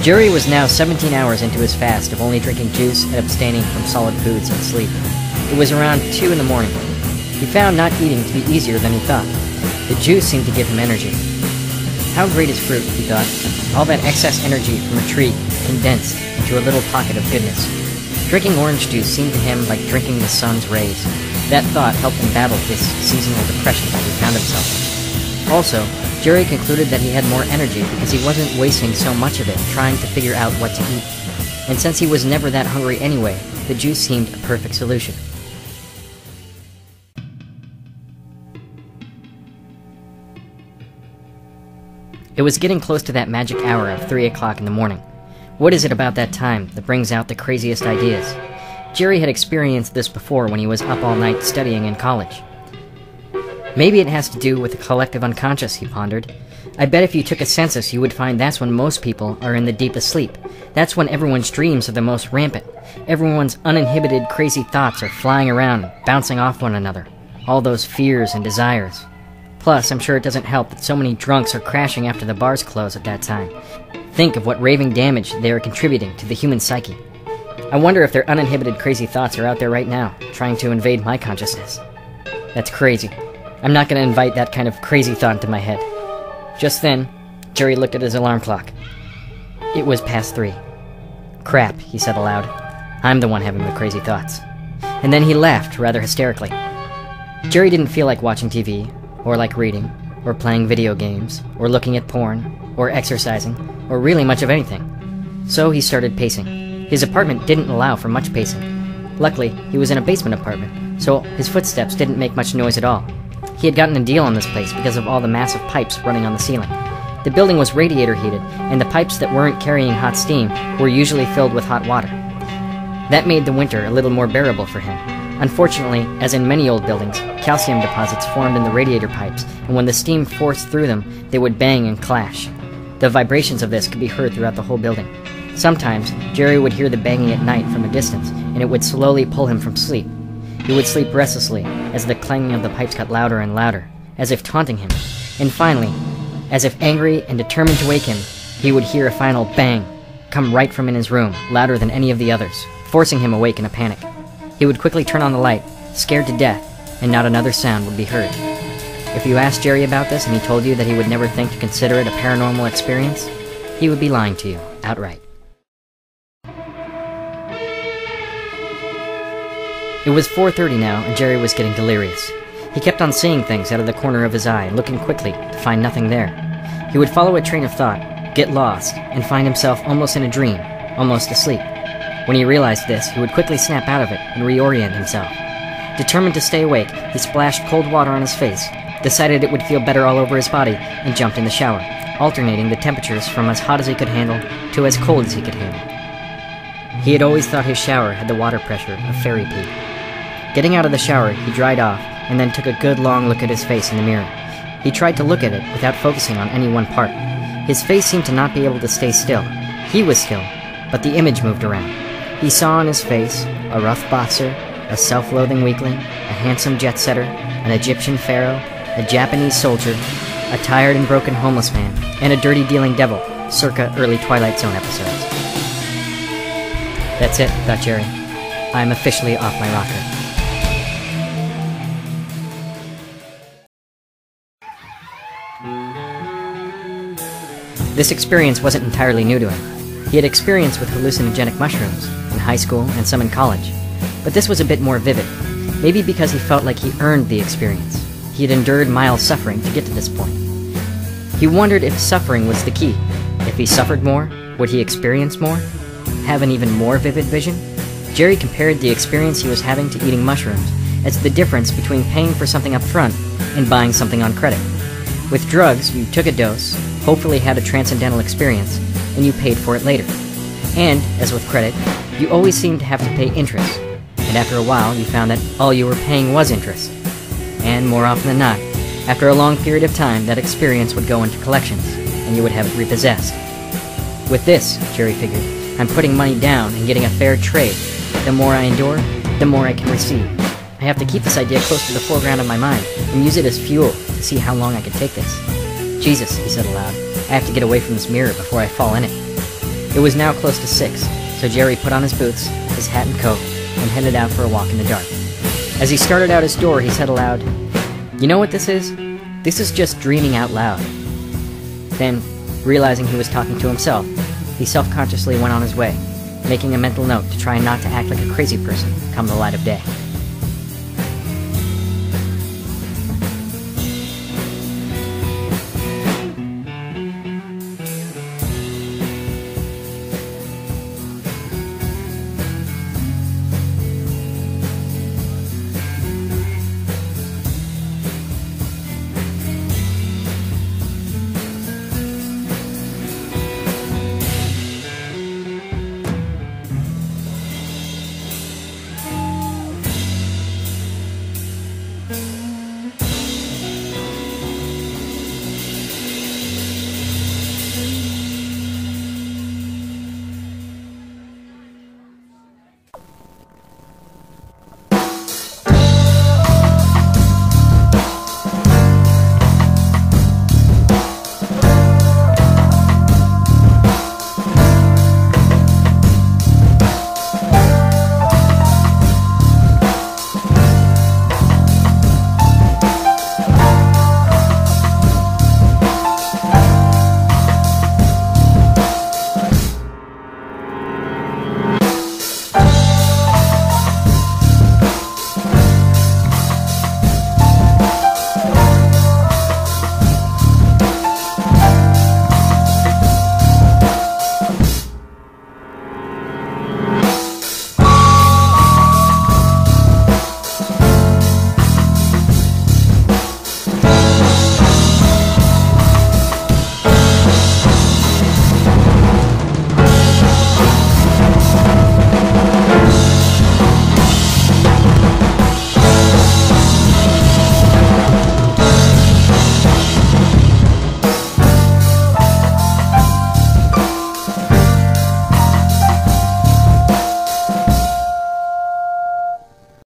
Jerry was now 17 hours into his fast of only drinking juice and abstaining from solid foods and sleep. It was around 2 in the morning. He found not eating to be easier than he thought. The juice seemed to give him energy. How great is fruit, he thought. All that excess energy from a tree condensed into a little pocket of goodness. Drinking orange juice seemed to him like drinking the sun's rays. That thought helped him battle this seasonal depression that he found himself in. Also, Jerry concluded that he had more energy because he wasn't wasting so much of it trying to figure out what to eat. And since he was never that hungry anyway, the juice seemed a perfect solution. It was getting close to that magic hour of 3 o'clock in the morning. What is it about that time that brings out the craziest ideas? Jerry had experienced this before when he was up all night studying in college. Maybe it has to do with the collective unconscious, he pondered. I bet if you took a census, you would find that's when most people are in the deepest sleep. That's when everyone's dreams are the most rampant. Everyone's uninhibited, crazy thoughts are flying around, bouncing off one another. All those fears and desires. Plus, I'm sure it doesn't help that so many drunks are crashing after the bars close at that time. Think of what raving damage they are contributing to the human psyche. I wonder if their uninhibited crazy thoughts are out there right now, trying to invade my consciousness. That's crazy. I'm not going to invite that kind of crazy thought into my head. Just then, Jerry looked at his alarm clock. It was past 3. Crap, he said aloud. I'm the one having the crazy thoughts. And then he laughed rather hysterically. Jerry didn't feel like watching TV, or like reading, or playing video games, or looking at porn, or exercising, or really much of anything. So he started pacing. His apartment didn't allow for much pacing. Luckily, he was in a basement apartment, so his footsteps didn't make much noise at all. He had gotten a deal on this place because of all the massive pipes running on the ceiling. The building was radiator heated, and the pipes that weren't carrying hot steam were usually filled with hot water. That made the winter a little more bearable for him. Unfortunately, as in many old buildings, calcium deposits formed in the radiator pipes, and when the steam forced through them, they would bang and clash. The vibrations of this could be heard throughout the whole building. Sometimes, Jerry would hear the banging at night from a distance, and it would slowly pull him from sleep. He would sleep restlessly, as the clanging of the pipes got louder and louder, as if taunting him. And finally, as if angry and determined to wake him, he would hear a final bang, come right from in his room, louder than any of the others, forcing him awake in a panic. He would quickly turn on the light, scared to death, and not another sound would be heard. If you asked Jerry about this and he told you that he would never think to consider it a paranormal experience, he would be lying to you, outright. It was 4:30 now, and Jerry was getting delirious. He kept on seeing things out of the corner of his eye, looking quickly to find nothing there. He would follow a train of thought, get lost, and find himself almost in a dream, almost asleep. When he realized this, he would quickly snap out of it and reorient himself. Determined to stay awake, he splashed cold water on his face, decided it would feel better all over his body, and jumped in the shower, alternating the temperatures from as hot as he could handle to as cold as he could handle. He had always thought his shower had the water pressure of fairy pee. Getting out of the shower, he dried off, and then took a good long look at his face in the mirror. He tried to look at it without focusing on any one part. His face seemed to not be able to stay still. He was still, but the image moved around. He saw on his face a rough boxer, a self-loathing weakling, a handsome jet-setter, an Egyptian pharaoh, a Japanese soldier, a tired and broken homeless man, and a dirty-dealing devil, circa early Twilight Zone episodes. That's it, thought Jerry. I'm officially off my rocker. This experience wasn't entirely new to him. He had experience with hallucinogenic mushrooms in high school and some in college, but this was a bit more vivid, maybe because he felt like he earned the experience. He had endured mild suffering to get to this point. He wondered if suffering was the key. If he suffered more, would he experience more? Have an even more vivid vision? Jerry compared the experience he was having to eating mushrooms as the difference between paying for something up front and buying something on credit. With drugs, you took a dose, hopefully had a transcendental experience, and you paid for it later. And, as with credit, you always seemed to have to pay interest, and after a while you found that all you were paying was interest. And more often than not, after a long period of time, that experience would go into collections, and you would have it repossessed. With this, Jerry figured, I'm putting money down and getting a fair trade. The more I endure, the more I can receive. I have to keep this idea close to the foreground of my mind, and use it as fuel to see how long I can take this. Jesus, he said aloud, I have to get away from this mirror before I fall in it. It was now close to 6, so Jerry put on his boots, his hat and coat, and headed out for a walk in the dark. As he started out his door, he said aloud, "You know what this is? This is just dreaming out loud." Then, realizing he was talking to himself, he self-consciously went on his way, making a mental note to try not to act like a crazy person come the light of day.